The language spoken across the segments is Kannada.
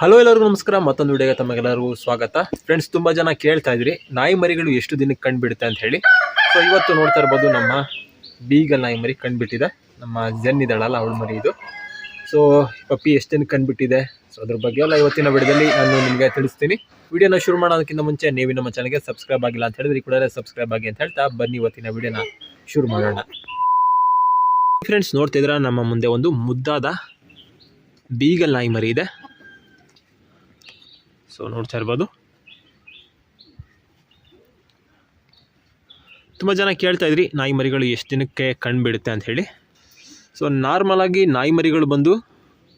ಹಲೋ ಎಲ್ಲರಿಗೂ ನಮಸ್ಕಾರ. ಮತ್ತೊಂದು ವಿಡಿಯೋಗೆ ತಮಗೆಲ್ಲರಿಗೂ ಸ್ವಾಗತ. ಫ್ರೆಂಡ್ಸ್, ತುಂಬ ಜನ ಕೇಳ್ತಾ ಇದ್ರಿ ನಾಯಿ ಮರಿಗಳು ಎಷ್ಟು ದಿನಕ್ಕೆ ಕಂಡುಬಿಡುತ್ತೆ ಅಂತ ಹೇಳಿ. ಸೊ ಇವತ್ತು ನೋಡ್ತಾ ಇರ್ಬೋದು ನಮ್ಮ ಬೀಗಲ್ ನಾಯಿ ಮರಿ ಕಂಡುಬಿಟ್ಟಿದೆ. ನಮ್ಮ ಜೆನ್ ಇದ್ದಾಳಲ್ಲ ಅವಳ ಮರಿ ಇದು. ಸೊ ಪಪ್ಪಿ ಎಷ್ಟು ದಿನಕ್ಕೆ ಕಂಡುಬಿಟ್ಟಿದೆ, ಸೊ ಅದ್ರ ಬಗ್ಗೆ ಎಲ್ಲ ಇವತ್ತಿನ ವಿಡಿಯೋದಲ್ಲಿ ನಾನು ನಿಮಗೆ ತಿಳಿಸ್ತೀನಿ. ವಿಡಿಯೋನ ಶುರು ಮಾಡೋದಕ್ಕಿಂತ ಮುಂಚೆ ನೀವು ನಮ್ಮ ಚಾನಲ್ಗೆ ಸಬ್ಸ್ಕ್ರೈಬ್ ಆಗಿಲ್ಲ ಅಂತ ಹೇಳಿದ್ರೆ ಕೂಡ ಸಬ್ಸ್ಕ್ರೈಬ್ ಆಗಿ ಅಂತ ಹೇಳ್ತಾ ಬನ್ನಿ ಇವತ್ತಿನ ವಿಡಿಯೋನ ಶುರು ಮಾಡೋಣ. ಫ್ರೆಂಡ್ಸ್, ನೋಡ್ತಾ ಇದ್ರೆ ನಮ್ಮ ಮುಂದೆ ಒಂದು ಮುದ್ದಾದ ಬೀಗಲ್ ನಾಯಿ ಮರಿ ಇದೆ. ಸೊ ನೋಡ್ತಾ ಇರ್ಬೋದು. ತುಂಬ ಜನ ಕೇಳ್ತಾ ಇದ್ರಿ ನಾಯಿ ಮರಿಗಳು ಎಷ್ಟು ದಿನಕ್ಕೆ ಕಂಡುಬಿಡುತ್ತೆ ಅಂತ ಹೇಳಿ. ಸೊ ನಾರ್ಮಲಾಗಿ ನಾಯಿ ಮರಿಗಳು ಬಂದು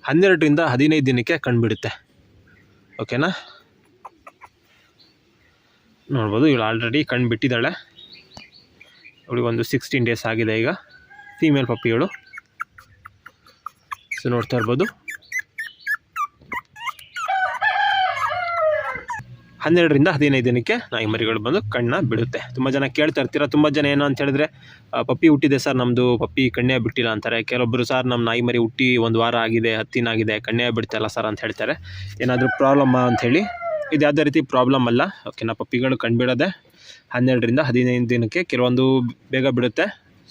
12ರಿಂದ 15 ದಿನಕ್ಕೆ ಕಂಡುಬಿಡುತ್ತೆ. ಓಕೆನಾ, ನೋಡ್ಬೋದು. ಇವಳು ಆಲ್ರೆಡಿ ಕಂಡುಬಿಟ್ಟಿದ್ದಾಳೆ. ಅವಳಿಗೊಂದು 16 ಡೇಸ್ ಆಗಿದೆ ಈಗ, ಫೀಮೇಲ್ ಪಪ್ಪಿಗಳು. ಸೊ ನೋಡ್ತಾ ಇರ್ಬೋದು. 12ರಿಂದ 15 ದಿನಕ್ಕೆ ನಾಯಿ ಮರಿಗಳು ಬಂದು ಕಣ್ಣ ಬಿಡುತ್ತೆ. ತುಂಬ ಜನ ಕೇಳ್ತಾ ಇರ್ತೀರ. ತುಂಬ ಜನ ಏನು ಅಂತ ಹೇಳಿದ್ರೆ, ಪಪ್ಪಿ ಹುಟ್ಟಿದೆ ಸರ್, ನಮ್ಮದು ಪಪ್ಪಿ ಕಣ್ಣೇ ಬಿಟ್ಟಿಲ್ಲ ಅಂತಾರೆ. ಕೆಲವೊಬ್ಬರು ಸರ್ ನಮ್ಮ ನಾಯಿ ಮರಿ ಹುಟ್ಟಿ 1 ವಾರ ಆಗಿದೆ, 10 ದಿನ ಆಗಿದೆ, ಕಣ್ಣೇ ಬಿಡ್ತಾಯಿಲ್ಲ ಸರ್ ಅಂತ ಹೇಳ್ತಾರೆ. ಏನಾದರೂ ಪ್ರಾಬ್ಲಮ್ಮಾ ಅಂಥೇಳಿ. ಇದು ಯಾವುದೇ ರೀತಿ ಪ್ರಾಬ್ಲಮ್ ಅಲ್ಲ. ಓಕೆನಾ, ಪಪ್ಪಿಗಳು ಕಣ್ಬಿಡೋದೆ 12ರಿಂದ 15 ದಿನಕ್ಕೆ. ಕೆಲವೊಂದು ಬೇಗ ಬಿಡುತ್ತೆ.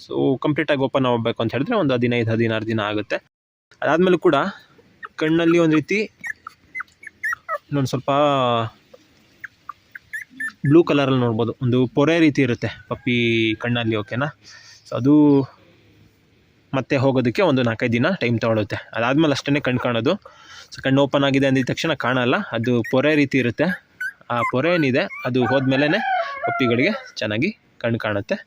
ಸೊ ಕಂಪ್ಲೀಟಾಗಿ ಓಪನ್ ಆಗಬೇಕು ಅಂತ ಹೇಳಿದ್ರೆ ಒಂದು 15-16 ದಿನ ಆಗುತ್ತೆ. ಅದಾದಮೇಲೆ ಕೂಡ ಕಣ್ಣಲ್ಲಿ ಒಂದು ರೀತಿ ಇನ್ನೊಂದು ಸ್ವಲ್ಪ ಬ್ಲೂ ಕಲರಲ್ಲಿ ನೋಡ್ಬೋದು, ಒಂದು ಪೊರೆ ರೀತಿ ಇರುತ್ತೆ ಪಪ್ಪಿ ಕಣ್ಣಲ್ಲಿ. ಓಕೆನಾ, ಸೊ ಅದು ಮತ್ತೆ ಹೋಗೋದಕ್ಕೆ ಒಂದು 4-5 ದಿನ ಟೈಮ್ ತೊಗೊಳುತ್ತೆ. ಅದಾದಮೇಲೆ ಅಷ್ಟೇ ಕಣ್ಣು ಕಾಣೋದು. ಸೊ ಕಣ್ಣು ಓಪನ್ ಆಗಿದೆ ಅಂದಿದ ತಕ್ಷಣ ಕಾಣಲ್ಲ, ಅದು ಪೊರೆ ರೀತಿ ಇರುತ್ತೆ. ಆ ಪೊರೆ ಏನಿದೆ ಅದು ಹೋದ್ಮೇಲೆ ಪಪ್ಪಿಗಳಿಗೆ ಚೆನ್ನಾಗಿ ಕಣ್ಣು ಕಾಣುತ್ತೆ.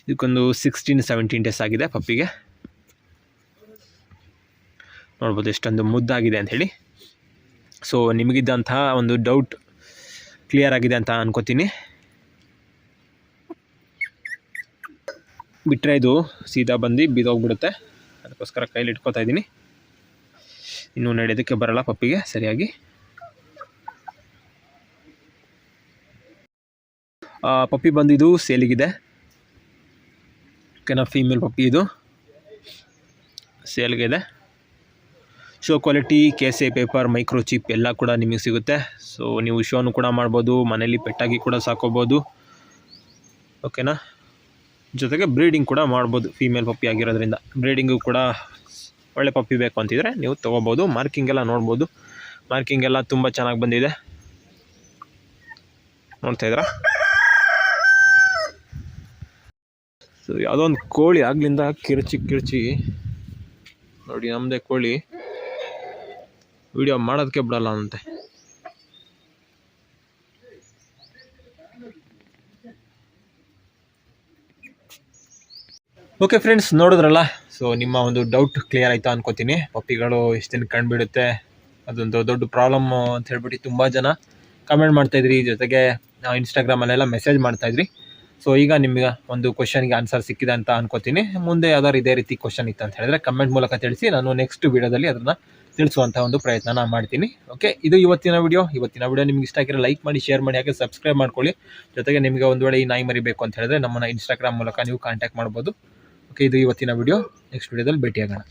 ಇದಕ್ಕೊಂದು 16-17 ಡೇಸ್ ಆಗಿದೆ ಪಪ್ಪಿಗೆ. ನೋಡ್ಬೋದು ಎಷ್ಟೊಂದು ಮುದ್ದಾಗಿದೆ ಅಂಥೇಳಿ. ಸೊ ನಿಮಗಿದ್ದಂತಹ ಒಂದು ಡೌಟ್ ಕ್ಲಿಯರ್ ಆಗಿದೆ ಅಂತ ಅನ್ಕೋತೀನಿ. ಬಿಟ್ಟರೆ ಇದು ಸೀದಾ ಬಂದು ಬಿದ್ದೋಗ್ಬಿಡುತ್ತೆ. ಅದಕ್ಕೋಸ್ಕರ ಕೈಲಿ ಇಟ್ಕೋತಾ ಇದ್ದೀನಿ. ಇನ್ನೂ ನಡೆಯೋದಕ್ಕೆ ಬರಲ್ಲ ಪಪ್ಪಿಗೆ ಸರಿಯಾಗಿ. ಪಪ್ಪಿ ಬಂದಿದ್ದು ಸೇಲಿಗಿದೆ. ಓಕೆನಾ, ಫೀಮೇಲ್ ಪಪ್ಪಿ ಇದು ಸೇಲ್ಗಿದೆ. Show quality, KC paper, microchip ಎಲ್ಲ ಕೂಡ ನಿಮಗೆ ಸಿಗುತ್ತೆ. ಸೊ ನೀವು ಶೋನು ಕೂಡ ಮಾಡ್ಬೋದು, ಮನೇಲಿ ಪೆಟ್ಟಾಗಿ ಕೂಡ ಸಾಕೋಬೋದು. ಓಕೆನಾ, ಜೊತೆಗೆ ಬ್ರೀಡಿಂಗ್ ಕೂಡ ಮಾಡ್ಬೋದು. ಫೀಮೇಲ್ ಪಪ್ಪಿ ಆಗಿರೋದ್ರಿಂದ ಬ್ರೀಡಿಂಗು ಕೂಡ ಒಳ್ಳೆ ಪಪ್ಪಿ ಬೇಕು ಅಂತಿದ್ರೆ ನೀವು ತೊಗೋಬೋದು. ಮಾರ್ಕಿಂಗ್ ಎಲ್ಲ ನೋಡ್ಬೋದು. ಮಾರ್ಕಿಂಗ್ ಎಲ್ಲ ತುಂಬ ಚೆನ್ನಾಗಿ ಬಂದಿದೆ. ನೋಡ್ತಾಯಿದ್ರಾ? ಸೊ ಯಾವುದೋ ಒಂದು ಕೋಳಿ ಆಗ್ಲಿಂದ ಕಿರ್ಚಿ ನೋಡಿ, ನಮ್ಮದೇ ಕೋಳಿ ವಿಡಿಯೋ ಮಾಡೋದಕ್ಕೆ ಬಿಡಲ್ಲ ಅಂತೆ. ಓಕೆ ಫ್ರೆಂಡ್ಸ್, ನೋಡಿದ್ರಲ್ಲ. ಸೊ ನಿಮ್ಮ ಒಂದು ಡೌಟ್ ಕ್ಲಿಯರ್ ಆಯಿತಾ ಅನ್ಕೋತೀನಿ. ಪಪ್ಪಿಗಳು ಎಷ್ಟು ದಿನ ಕಂಡುಬಿಡುತ್ತೆ, ಅದೊಂದು ದೊಡ್ಡ ಪ್ರಾಬ್ಲಮ್ ಅಂತ ಹೇಳ್ಬಿಟ್ಟು ತುಂಬ ಜನ ಕಮೆಂಟ್ ಮಾಡ್ತಾಯಿದ್ರಿ. ಜೊತೆಗೆ ಇನ್ಸ್ಟಾಗ್ರಾಮಲ್ಲೆಲ್ಲ ಮೆಸೇಜ್ ಮಾಡ್ತಾಯಿದ್ರಿ. ಸೊ ಈಗ ನಿಮಗೆ ಒಂದು ಕ್ವಶನ್ಗೆ ಆನ್ಸರ್ ಸಿಕ್ಕಿದೆ ಅಂತ ಅನ್ಕೋತೀನಿ. ಮುಂದೆ ಯಾವ್ದಾದ್ರು ಇದೇ ರೀತಿ ಕ್ವಶನ್ ಇತ್ತು ಅಂತ ಹೇಳಿದ್ರೆ ಕಮೆಂಟ್ ಮೂಲಕ ತಿಳಿಸಿ. ನಾನು ನೆಕ್ಸ್ಟ್ ವಿಡಿಯೋದಲ್ಲಿ ಅದನ್ನು ತಿಳಿಸುವಂಥ ಒಂದು ಪ್ರಯತ್ನ ಮಾಡ್ತೀನಿ. ಓಕೆ, ಇದು ಇವತ್ತಿನ ವಿಡಿಯೋ ನಿಮ್ಗೆ ಇಷ್ಟ ಆಗಿರೋ ಲೈಕ್ ಮಾಡಿ, ಶೇರ್ ಮಾಡಿ, ಹಾಗೆ ಸಬ್ಸ್ಕ್ರೈಬ್ ಮಾಡ್ಕೊಳ್ಳಿ. ಜೊತೆಗೆ ನಿಮಗೆ ಒಂದು ವೇಳೆ ಈ ನಾಯಿ ಮರಿ ಬೇಕು ಅಂತ ಹೇಳಿದ್ರೆ ನಮ್ಮನ್ನು ಇನ್ಸ್ಟಾಗ್ರಾಮ್ ಮೂಲಕ ನೀವು ಕಾಂಟ್ಯಾಕ್ಟ್ ಮಾಡ್ಬೋದು. ಓಕೆ, ಇದು ಇವತ್ತಿನ ವಿಡಿಯೋ. ನೆಕ್ಸ್ಟ್ ವಿಡಿಯೋದಲ್ಲಿ ಭೇಟಿಯಾಗೋಣ.